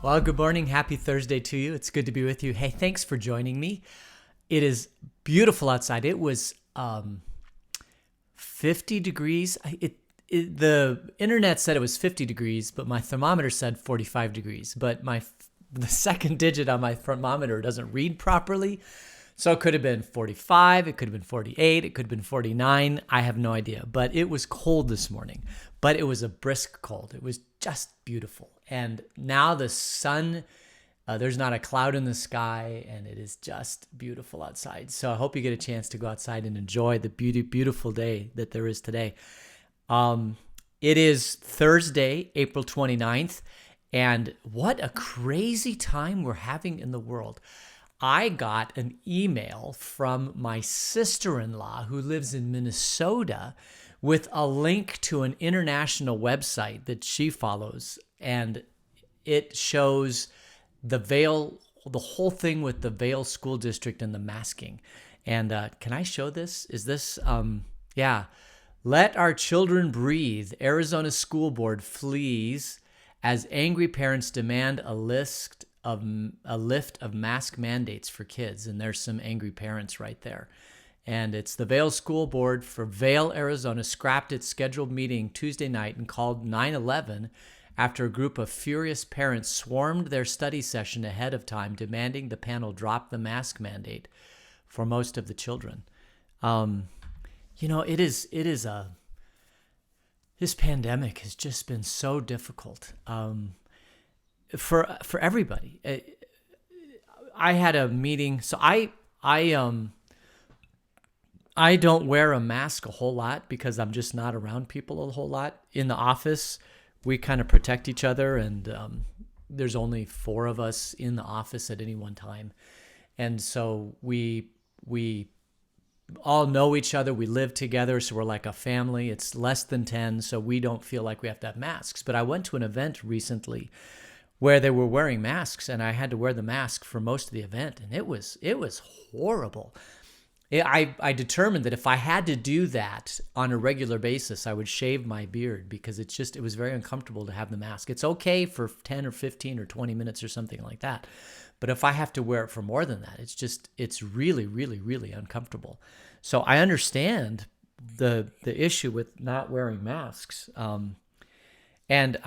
Well, good morning. Happy Thursday to you. It's good to be with you. Hey, thanks for joining me. It is beautiful outside. It was 50 degrees. The internet said it was 50 degrees, but my thermometer said 45 degrees. But the second digit on my thermometer doesn't read properly. So it could have been 45, it could have been 48, it could have been 49. I have no idea. But it was cold this morning. But it was a brisk cold. It was just beautiful. And now the sun, there's not a cloud in the sky, and it is just beautiful outside. So I hope you get a chance to go outside and enjoy the beautiful day that there is today. It is Thursday, April 29th, and what a crazy time we're having in the world. I got an email from my sister-in-law who lives in Minnesota with a link to an international website that she follows, and it shows the whole thing with the Vail School District and the masking. And can I show this? Is this, yeah. Let our children breathe. Arizona School Board flees as angry parents demand a lift of mask mandates for kids. And there's some angry parents right there. And it's the Vail School Board for Vail, Arizona, scrapped its scheduled meeting Tuesday night and called 9/11 after a group of furious parents swarmed their study session ahead of time, demanding the panel drop the mask mandate for most of the children. This pandemic has just been so difficult for everybody. I had a meeting, so I don't wear a mask a whole lot because I'm just not around people a whole lot. In the office, we kind of protect each other, and there's only 4 of us in the office at any one time. And so we all know each other. We live together, so we're like a family. It's less than 10, so we don't feel like we have to have masks. But I went to an event recently where they were wearing masks, and I had to wear the mask for most of the event, and it was horrible. I determined that if I had to do that on a regular basis, I would shave my beard because it was very uncomfortable to have the mask. It's okay for 10 or 15 or 20 minutes or something like that. But if I have to wear it for more than that, it's really, really, really uncomfortable. So I understand the issue with not wearing masks. And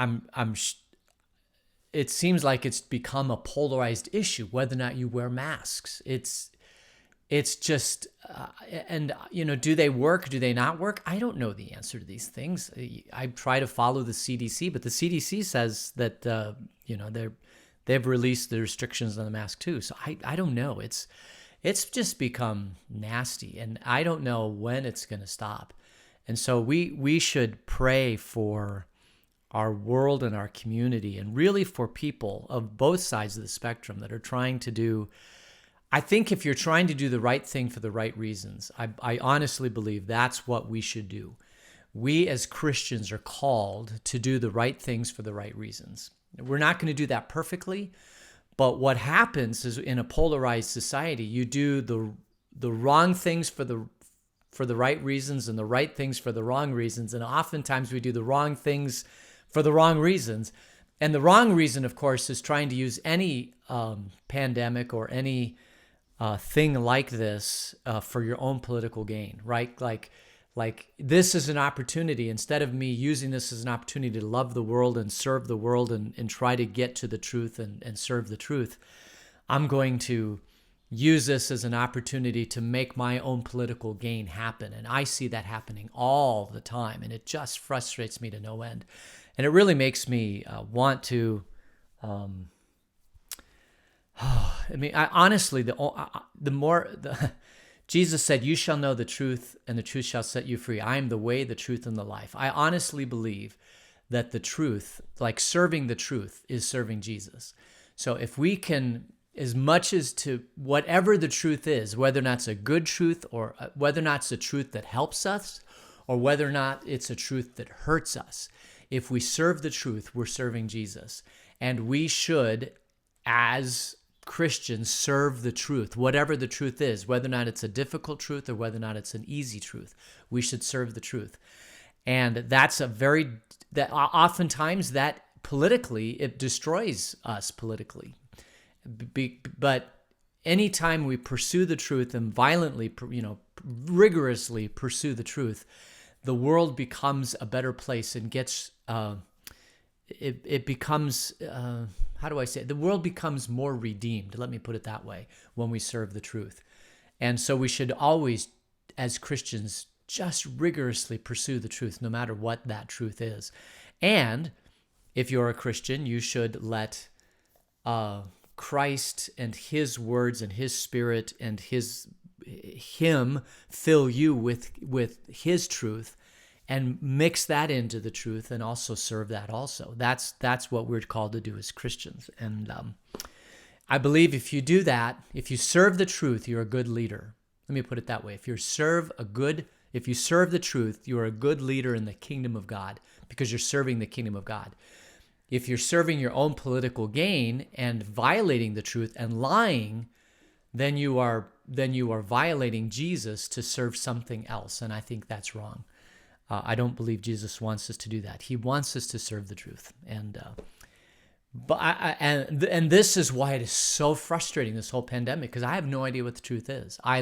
it seems like it's become a polarized issue, whether or not you wear masks. It's just, do they work? Do they not work? I don't know the answer to these things. I try to follow the CDC, but the CDC says that, they've released the restrictions on the mask too. So I don't know. It's just become nasty, and I don't know when it's going to stop. And so we should pray for our world and our community, and really for people of both sides of the spectrum that are trying to do. I think if you're trying to do the right thing for the right reasons, I honestly believe that's what we should do. We as Christians are called to do the right things for the right reasons. We're not going to do that perfectly, but what happens is in a polarized society, you do the wrong things for the right reasons and the right things for the wrong reasons, and oftentimes we do the wrong things for the wrong reasons. And the wrong reason, of course, is trying to use any pandemic or any thing like this for your own political gain, right? Like this is an opportunity. Instead of me using this as an opportunity to love the world and serve the world and try to get to the truth and serve the truth, I'm going to use this as an opportunity to make my own political gain happen. And I see that happening all the time, and it just frustrates me to no end. And it really makes me want to... honestly, Jesus said, "You shall know the truth, and the truth shall set you free. I am the way, the truth, and the life." I honestly believe that the truth, like serving the truth, is serving Jesus. So if we can, as much as to whatever the truth is, whether or not it's a good truth, or whether or not it's a truth that helps us, or whether or not it's a truth that hurts us, if we serve the truth, we're serving Jesus. And we should, as Christians, serve the truth, whatever the truth is, whether or not it's a difficult truth or whether or not it's an easy truth. We should serve the truth. And oftentimes that politically, it destroys us politically. But anytime we pursue the truth and violently, rigorously pursue the truth, the world becomes a better place and gets, it becomes, how do I say it? The world becomes more redeemed, let me put it that way, when we serve the truth. And so we should always, as Christians, just rigorously pursue the truth, no matter what that truth is. And if you're a Christian, you should let Christ and his words and his spirit and him fill you with his truth, and mix that into the truth, and also serve that also. That's what we're called to do as Christians. And I believe if you do that, if you serve the truth, you're a good leader. Let me put it that way. If you serve the truth, you are a good leader in the kingdom of God, because you're serving the kingdom of God. If you're serving your own political gain and violating the truth and lying, then you are violating Jesus to serve something else, and I think that's wrong. I don't believe Jesus wants us to do that. He wants us to serve the truth, and this is why it is so frustrating, this whole pandemic, because I have no idea what the truth is. I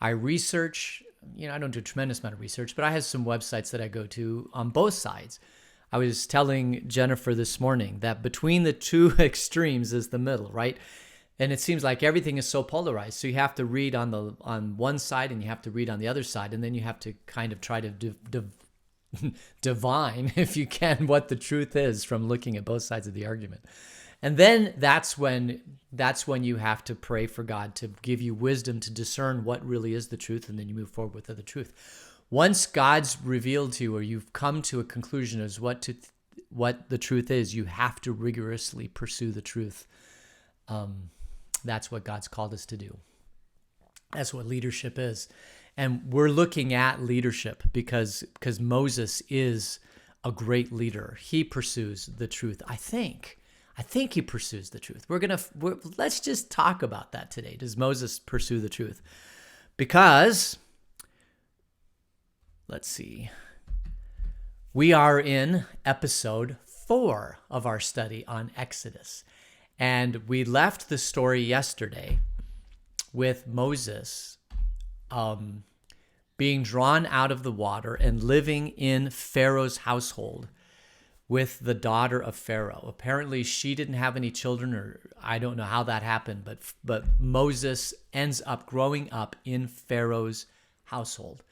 research. I don't do a tremendous amount of research, but I have some websites that I go to on both sides. I was telling Jennifer this morning that between the two extremes is the middle, right? And it seems like everything is so polarized. So you have to read on one side and you have to read on the other side, and then you have to kind of try to divine, if you can, what the truth is from looking at both sides of the argument. And then that's when you have to pray for God to give you wisdom to discern what really is the truth, and then you move forward with the truth. Once God's revealed to you, or you've come to a conclusion as what the truth is, you have to rigorously pursue the truth. That's what God's called us to do. That's what leadership is. And we're looking at leadership because Moses is a great leader. He pursues the truth. I think he pursues the truth. Let's just talk about that today. Does Moses pursue the truth? Because, let's see, we are in episode 4 of our study on Exodus. And we left the story yesterday with Moses being drawn out of the water and living in Pharaoh's household with the daughter of Pharaoh. Apparently, she didn't have any children, or I don't know how that happened, but Moses ends up growing up in Pharaoh's household.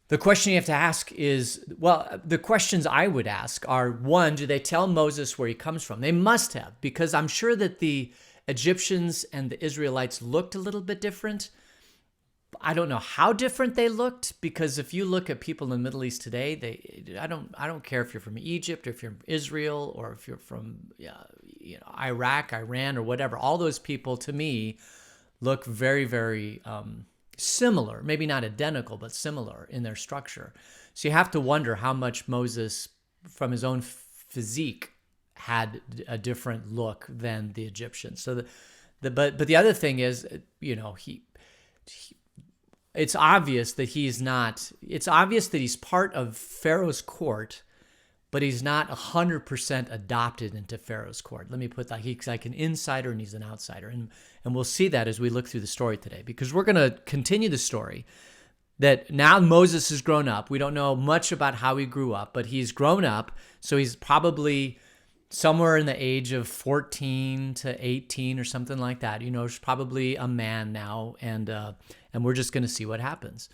The question you have to ask is, the questions I would ask are, one, do they tell Moses where he comes from? They must have, because I'm sure that the Egyptians and the Israelites looked a little bit different. I don't know how different they looked, because if you look at people in the Middle East today, I don't care if you're from Egypt, or if you're from Israel, or if you're from Iraq, Iran, or whatever. All those people, to me, look very, very similar, maybe not identical, but similar in their structure. So you have to wonder how much Moses, from his own physique, had a different look than the Egyptians. So but the other thing is, it's obvious that it's obvious that he's part of Pharaoh's court, but he's not 100% adopted into Pharaoh's court. Let me put that. He's like an insider and he's an outsider. And we'll see that as we look through the story today, because we're going to continue the story that now Moses has grown up. We don't know much about how he grew up, but he's grown up. So he's probably somewhere in the age of 14 to 18 or something like that. He's probably a man now, and we're just going to see what happens.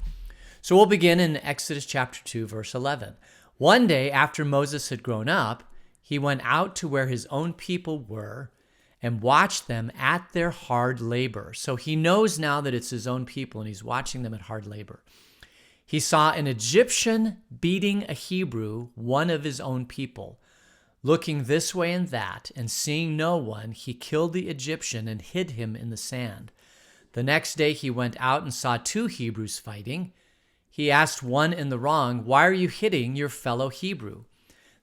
So we'll begin in Exodus chapter 2, verse 11. One day after Moses had grown up, he went out to where his own people were and watched them at their hard labor. So he knows now that it's his own people, and he's watching them at hard labor. He saw an Egyptian beating a Hebrew, one of his own people. Looking this way and that, and seeing no one, he killed the Egyptian and hid him in the sand. The next day he went out and saw 2 Hebrews fighting. He asked one in the wrong, "Why are you hitting your fellow Hebrew?"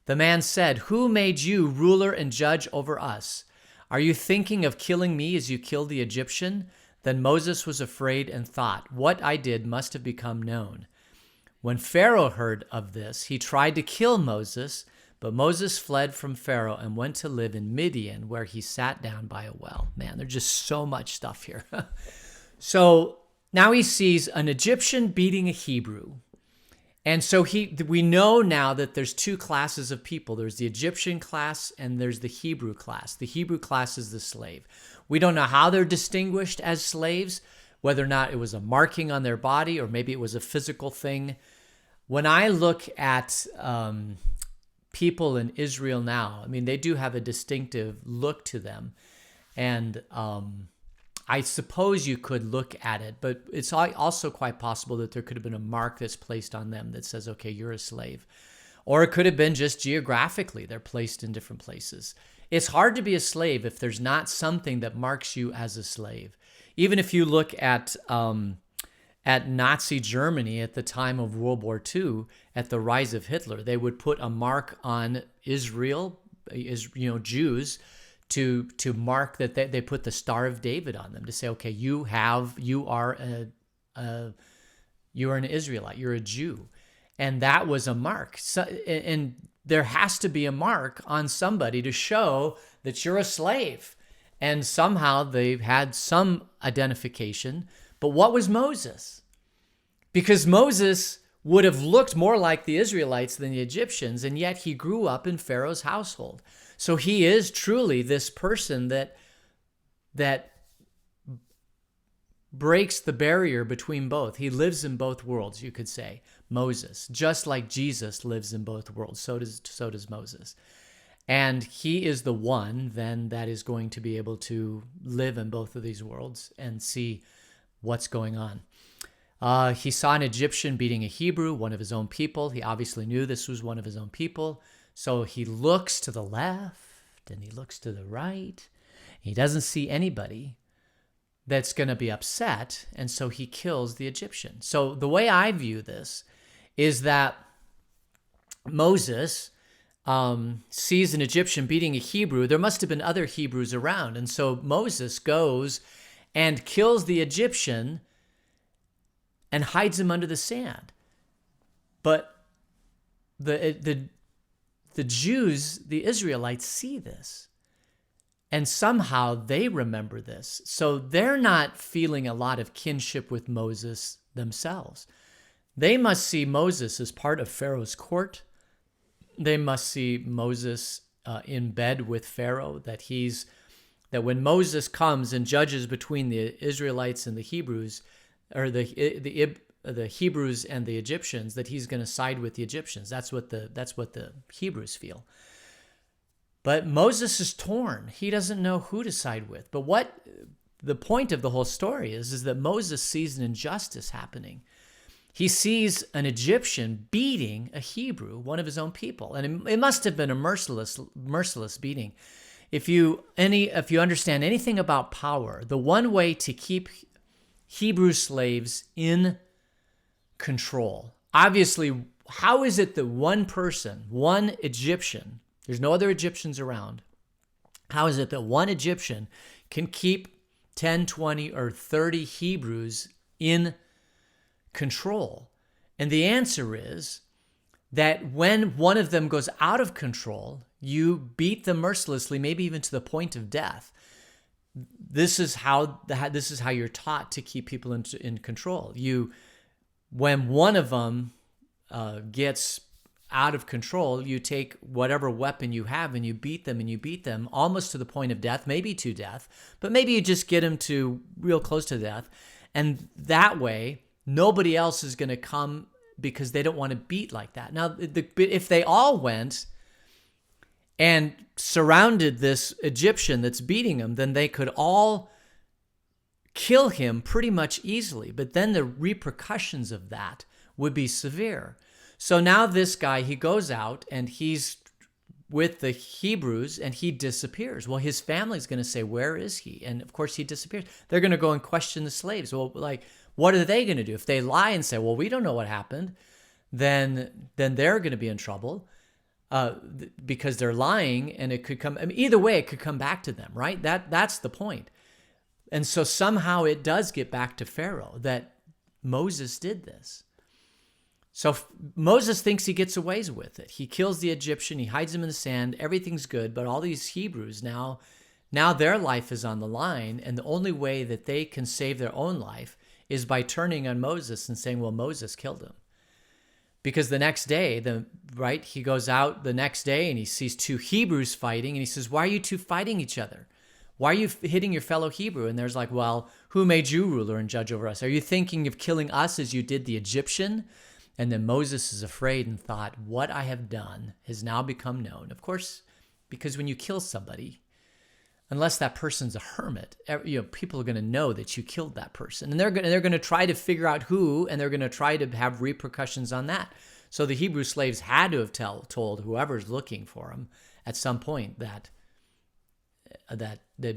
The man said, "Who made you ruler and judge over us? Are you thinking of killing me as you killed the Egyptian?" Then Moses was afraid and thought, "What I did must have become known." When Pharaoh heard of this, he tried to kill Moses, But Moses fled from Pharaoh and went to live in Midian, where he sat down by a well. Man, there's just so much stuff here. So now he sees an Egyptian beating a Hebrew. And so we know now that there's two classes of people. There's the Egyptian class and there's the Hebrew class. The Hebrew class is the slave. We don't know how they're distinguished as slaves, whether or not it was a marking on their body or maybe it was a physical thing. When I look at people in Israel now, I mean, they do have a distinctive look to them. And I suppose you could look at it, but it's also quite possible that there could have been a mark that's placed on them that says, okay, you're a slave. Or it could have been just geographically, they're placed in different places. It's hard to be a slave if there's not something that marks you as a slave. Even if you look at Nazi Germany at the time of World War II, at the rise of Hitler, they would put a mark on Israel, Jews, to mark that they put the Star of David on them to say, okay, you are an Israelite, you're a Jew, and that was a mark. So, and there has to be a mark on somebody to show that you're a slave, and somehow they've had some identification. But what was Moses? Because Moses would have looked more like the Israelites than the Egyptians, and yet he grew up in Pharaoh's household. So he is truly this person that breaks the barrier between both. He lives in both worlds, you could say, Moses. Just like Jesus lives in both worlds, so does Moses. And he is the one then that is going to be able to live in both of these worlds and see what's going on. He saw an Egyptian beating a Hebrew, one of his own people. He obviously knew this was one of his own people. So he looks to the left and he looks to the right. He doesn't see anybody that's going to be upset. And so he kills the Egyptian. So the way I view this is that Moses sees an Egyptian beating a Hebrew. There must have been other Hebrews around. And so Moses goes and kills the Egyptian and hides him under the sand. But the Jews, the Israelites, see this. And somehow they remember this. So they're not feeling a lot of kinship with Moses themselves. They must see Moses as part of Pharaoh's court. They must see Moses in bed with Pharaoh, that when Moses comes and judges between the Israelites and the Hebrews, or the Hebrews and the Egyptians, that he's going to side with the Egyptians. That's what the Hebrews feel. But Moses is torn. He doesn't know who to side with. But what the point of the whole story is that Moses sees an injustice happening. He sees an Egyptian beating a Hebrew, one of his own people. And it must have been a merciless beating. If you understand anything about power, the one way to keep Hebrew slaves in control, obviously, how is it that one person, one Egyptian, there's no other Egyptians around, how is it that one Egyptian can keep 10, 20, or 30 Hebrews in control? And the answer is that when one of them goes out of control, you beat them mercilessly, maybe even to the point of death. This is how you're taught to keep people in control. When one of them gets out of control, you take whatever weapon you have and you beat them almost to the point of death, maybe to death, but maybe you just get them to real close to death. And that way, nobody else is going to come because they don't want to beat like that. Now, if they all went and surrounded this Egyptian that's beating him, then they could all kill him pretty much easily. But then the repercussions of that would be severe. So now this guy, he goes out and he's with the Hebrews and he disappears. Well, his family's going to say, where is he? And of course he disappears. They're going to go and question the slaves. Well, what are they going to do? If they lie and say, well, we don't know what happened, then they're going to be in trouble because they're lying, and it could come, either way, it could come back to them, right? That's the point. And so somehow it does get back to Pharaoh that Moses did this. So Moses thinks he gets away with it. He kills the Egyptian, he hides him in the sand, everything's good, but all these Hebrews now their life is on the line, and the only way that they can save their own life is by turning on Moses and saying, well, Moses killed him. Because the next day, he goes out the next day and he sees two Hebrews fighting, and he says, why are you two fighting each other? Why are you hitting your fellow Hebrew? And there's like, well, who made you ruler and judge over us? Are you thinking of killing us as you did the Egyptian? And then Moses is afraid and thought, what I have done has now become known. Of course, because when you kill somebody, unless that person's a hermit, people are going to know that you killed that person. And they're going to try to figure out who, and they're going to try to have repercussions on that. So the Hebrew slaves had to have told whoever's looking for them at some point that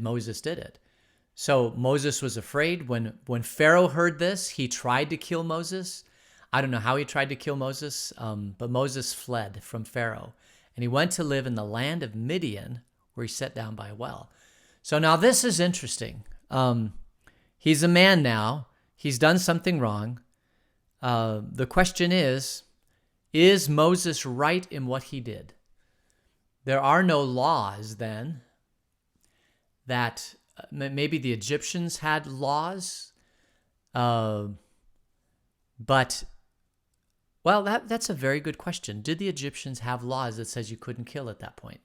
Moses did it. So Moses was afraid. When Pharaoh heard this, he tried to kill Moses. I don't know how he tried to kill Moses, but Moses fled from Pharaoh. And he went to live in the land of Midian, where he sat down by a well. So now this is interesting. He's a man now. He's done something wrong. The question is Moses right in what he did? There are no laws then that maybe the Egyptians had laws, but, well, that's a very good question. Did the Egyptians have laws that says you couldn't kill at that point?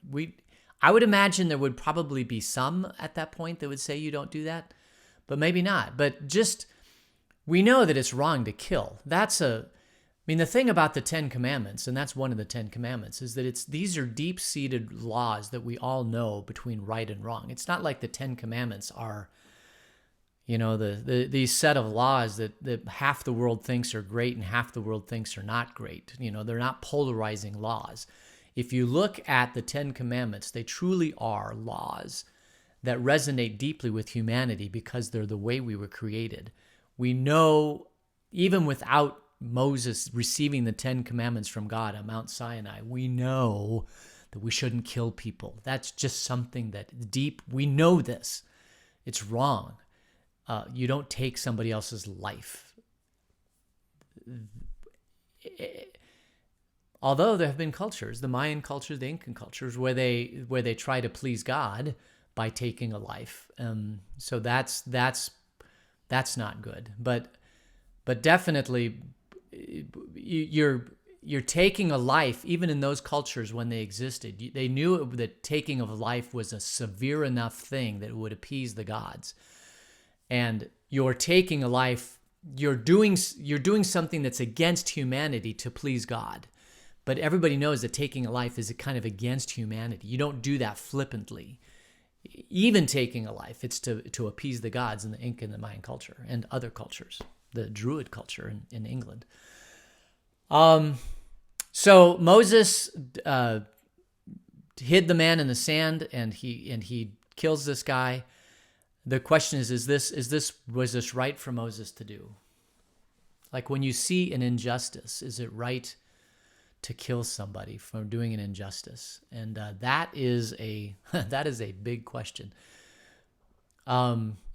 I would imagine there would probably be some at that point that would say you don't do that, but maybe not. But we know that it's wrong to kill. The thing about the Ten Commandments, and that's one of the Ten Commandments, is that these are deep-seated laws that we all know between right and wrong. It's not like the Ten Commandments are, these set of laws that half the world thinks are great and half the world thinks are not great. They're not polarizing laws. If you look at the Ten Commandments, they truly are laws that resonate deeply with humanity because they're the way we were created. We know, even without Moses receiving the Ten Commandments from God on Mount Sinai, we know that we shouldn't kill people. That's just something that deep, we know this. It's wrong. You don't take somebody else's life. Although there have been cultures, the Mayan cultures, the Incan cultures, where they try to please God by taking a life. So that's not good. But definitely, you're taking a life. Even in those cultures when they existed, they knew that taking of life was a severe enough thing that it would appease the gods. And you're taking a life. You're doing something that's against humanity to please God. But everybody knows that taking a life is kind of against humanity. You don't do that flippantly. Even taking a life, it's to appease the gods in the Incan and the Mayan culture and other cultures, the Druid culture in England. So Moses hid the man in the sand, and he kills this guy. The question is was this right for Moses to do? Like when you see an injustice, is it right to kill somebody for doing an injustice? And that is a big question.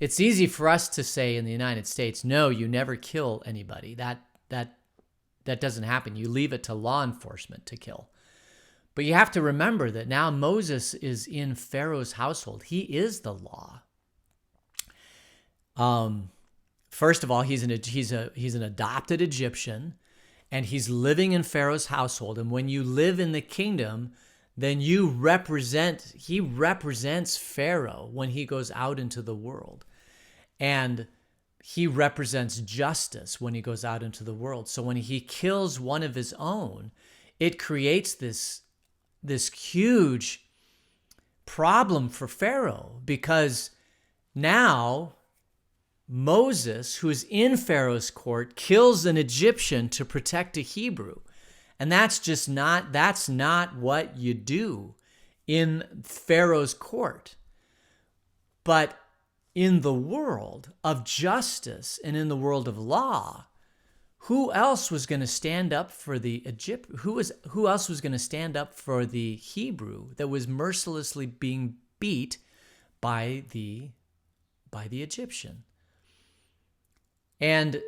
It's easy for us to say in the United States, no, you never kill anybody. That doesn't happen. You leave it to law enforcement to kill. But you have to remember that now Moses is in Pharaoh's household. He is the law. First of all, he's an adopted Egyptian. And he's living in Pharaoh's household. And when you live in the kingdom, then he represents Pharaoh when he goes out into the world. And he represents justice when he goes out into the world. So when he kills one of his own, it creates this huge problem for Pharaoh, because now Moses, who is in Pharaoh's court, kills an Egyptian to protect a Hebrew. And that's not what you do in Pharaoh's court. But in the world of justice and in the world of law, who else was going to stand up for the who else was going to stand up for the Hebrew that was mercilessly being beat by the Egyptian? And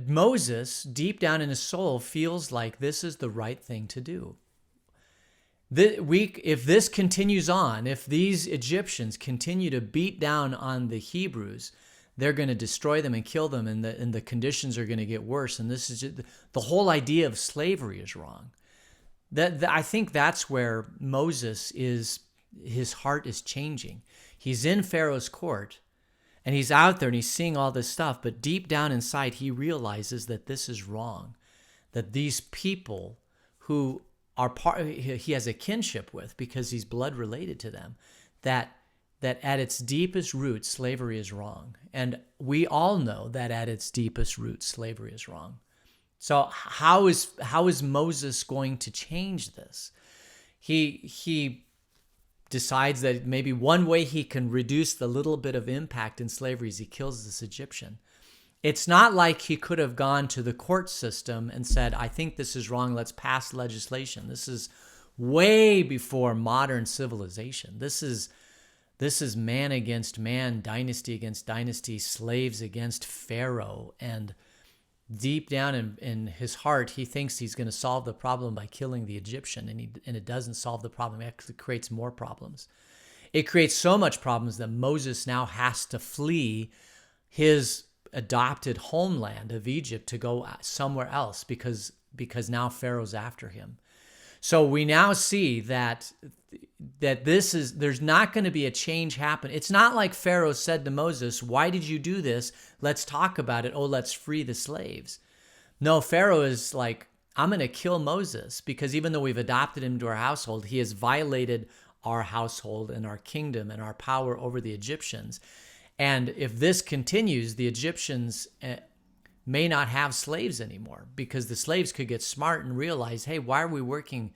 Moses, deep down in his soul, feels like this is the right thing to do. If this continues on, if these Egyptians continue to beat down on the Hebrews, they're going to destroy them and kill them, and the conditions are going to get worse. And this is just, the whole idea of slavery is wrong. I think that's where Moses is. His heart is changing. He's in Pharaoh's court, and he's out there and he's seeing all this stuff. But deep down inside, he realizes that this is wrong. That these people who are he has a kinship with because he's blood related to them, that at its deepest root, slavery is wrong. And we all know that at its deepest root, slavery is wrong. So how is Moses going to change this? He decides that maybe one way he can reduce the little bit of impact in slavery is he kills this Egyptian. It's not like he could have gone to the court system and said, I think this is wrong, let's pass legislation. This is way before modern civilization. This is man against man, dynasty against dynasty, slaves against Pharaoh. And deep down in his heart, he thinks he's going to solve the problem by killing the Egyptian, and it doesn't solve the problem. It actually creates more problems. It creates so much problems that Moses now has to flee his adopted homeland of Egypt to go somewhere else because now Pharaoh's after him. So we now see that there's not going to be a change happen. It's not like Pharaoh said to Moses, why did you do this? Let's talk about it. Oh, let's free the slaves. No, Pharaoh is like, I'm going to kill Moses because even though we've adopted him to our household, he has violated our household and our kingdom and our power over the Egyptians. And if this continues, the Egyptians may not have slaves anymore because the slaves could get smart and realize, hey, why are we working?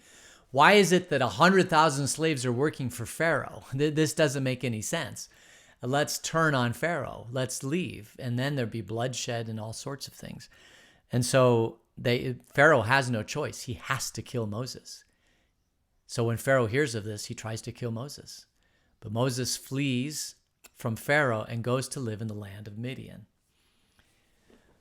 Why is it that 100,000 slaves are working for Pharaoh? This doesn't make any sense. Let's turn on Pharaoh. Let's leave. And then there'd be bloodshed and all sorts of things. And so Pharaoh has no choice. He has to kill Moses. So when Pharaoh hears of this, he tries to kill Moses. But Moses flees from Pharaoh and goes to live in the land of Midian.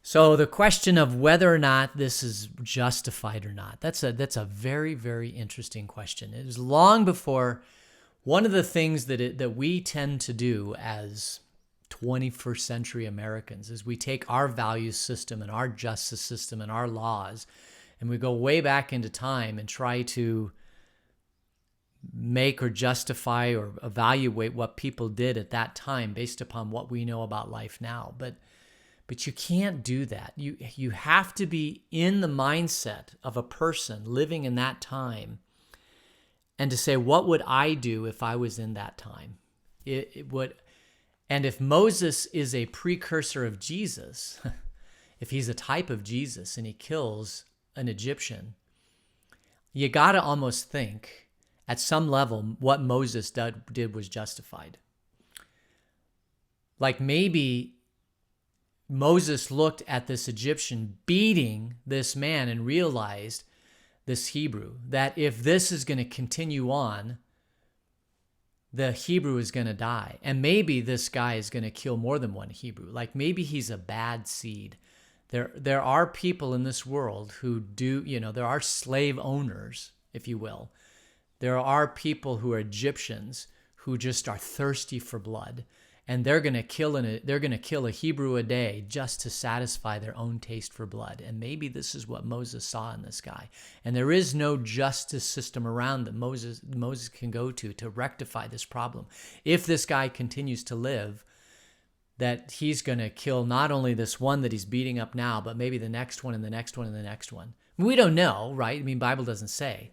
So the question of whether or not this is justified or not, that's a very, very interesting question. It was long before one of the things that we tend to do as 21st century Americans is we take our value system and our justice system and our laws and we go way back into time and try to make or justify or evaluate what people did at that time based upon what we know about life now. But you can't do that. You have to be in the mindset of a person living in that time and to say, what would I do if I was in that time? And if Moses is a precursor of Jesus, if he's a type of Jesus and he kills an Egyptian, you got to almost think at some level what Moses did was justified. Like maybe Moses looked at this Egyptian beating this man and realized, this Hebrew, that if this is going to continue on, the Hebrew is going to die. And maybe this guy is going to kill more than one Hebrew. Like maybe he's a bad seed. There are people in this world who do, there are slave owners, if you will. There are people who are Egyptians who just are thirsty for blood. And they're going to kill a Hebrew a day just to satisfy their own taste for blood. And maybe this is what Moses saw in this guy. And there is no justice system around that Moses can go to rectify this problem. If this guy continues to live, that he's going to kill not only this one that he's beating up now, but maybe the next one and the next one and the next one. We don't know, right? I mean, Bible doesn't say.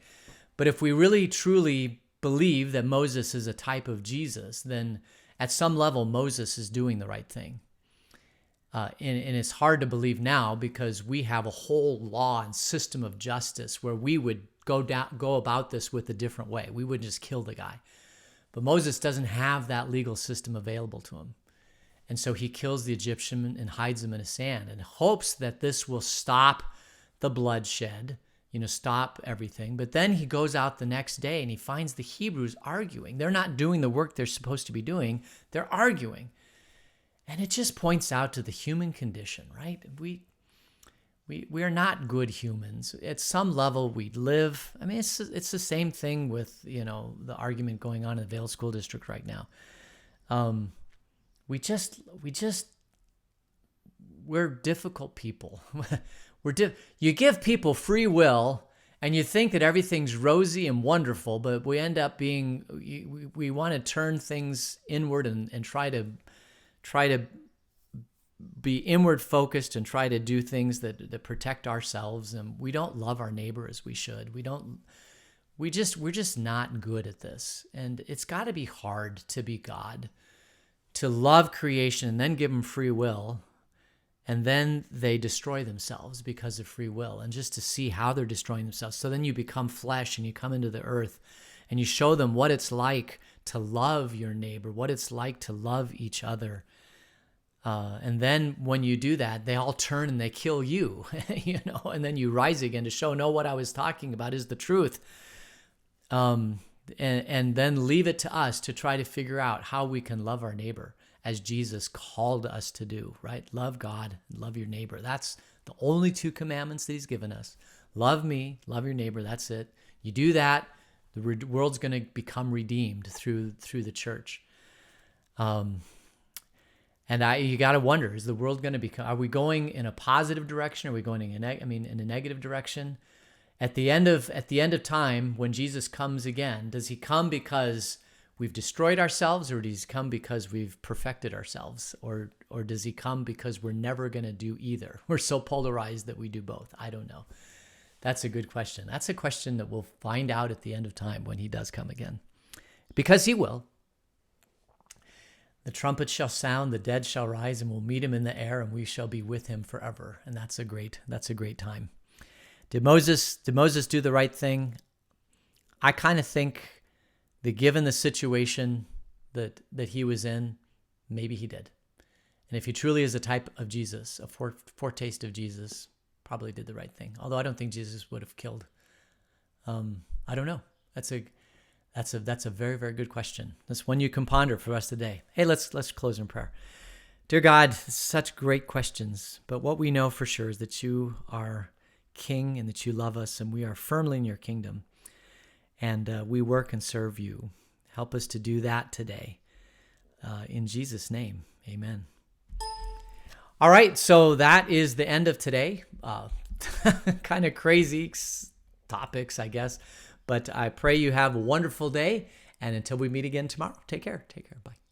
But if we really truly believe that Moses is a type of Jesus, then at some level, Moses is doing the right thing. And it's hard to believe now because we have a whole law and system of justice where we would go about this with a different way. We would just kill the guy. But Moses doesn't have that legal system available to him. And so he kills the Egyptian and hides him in the sand and hopes that this will stop the bloodshed, stop everything. But then he goes out the next day and he finds the Hebrews arguing. They're not doing the work they're supposed to be doing. They're arguing. And it just points out to the human condition, right? We are not good humans. At some level, we live. I mean, it's the same thing with, the argument going on in the Vail School District right now. We're difficult people. You give people free will, and you think that everything's rosy and wonderful, but we end up being, we want to turn things inward and try to be inward focused and try to do things that protect ourselves, and we don't love our neighbor as we should. We're just not good at this. And it's got to be hard to be God, to love creation and then give them free will, and then they destroy themselves because of free will, and just to see how they're destroying themselves. So then you become flesh and you come into the earth and you show them what it's like to love your neighbor, what it's like to love each other. And then when you do that, they all turn and they kill you, and then you rise again to show, no, what I was talking about is the truth. And then leave it to us to try to figure out how we can love our neighbor as Jesus called us to do, right? Love God, love your neighbor. That's the only two commandments that he's given us. Love me, love your neighbor. That's it. You do that, the world's going to become redeemed through the church. And you got to wonder, is the world going to become, are we going in a positive direction? Are we going in a negative direction? At the end of time, when Jesus comes again, does he come because we've destroyed ourselves, or does he come because we've perfected ourselves? Or does he come because we're never going to do either? We're so polarized that we do both. I don't know. That's a good question. That's a question that we'll find out at the end of time when he does come again. Because he will. The trumpet shall sound, the dead shall rise, and we'll meet him in the air, and we shall be with him forever. And that's a great time. Did Moses do the right thing? I kind of think that given the situation that he was in, maybe he did. And if he truly is a type of Jesus, a foretaste of Jesus, probably did the right thing. Although I don't think Jesus would have killed. I don't know. That's a very, very good question. That's one you can ponder for the rest of the day. Hey, let's close in prayer. Dear God, such great questions. But what we know for sure is that you are King and that you love us, and we are firmly in your kingdom. And we work and serve you. Help us to do that today. In Jesus' name, amen. All right, so that is the end of today. Kind of crazy topics, I guess. But I pray you have a wonderful day. And until we meet again tomorrow, take care. Bye.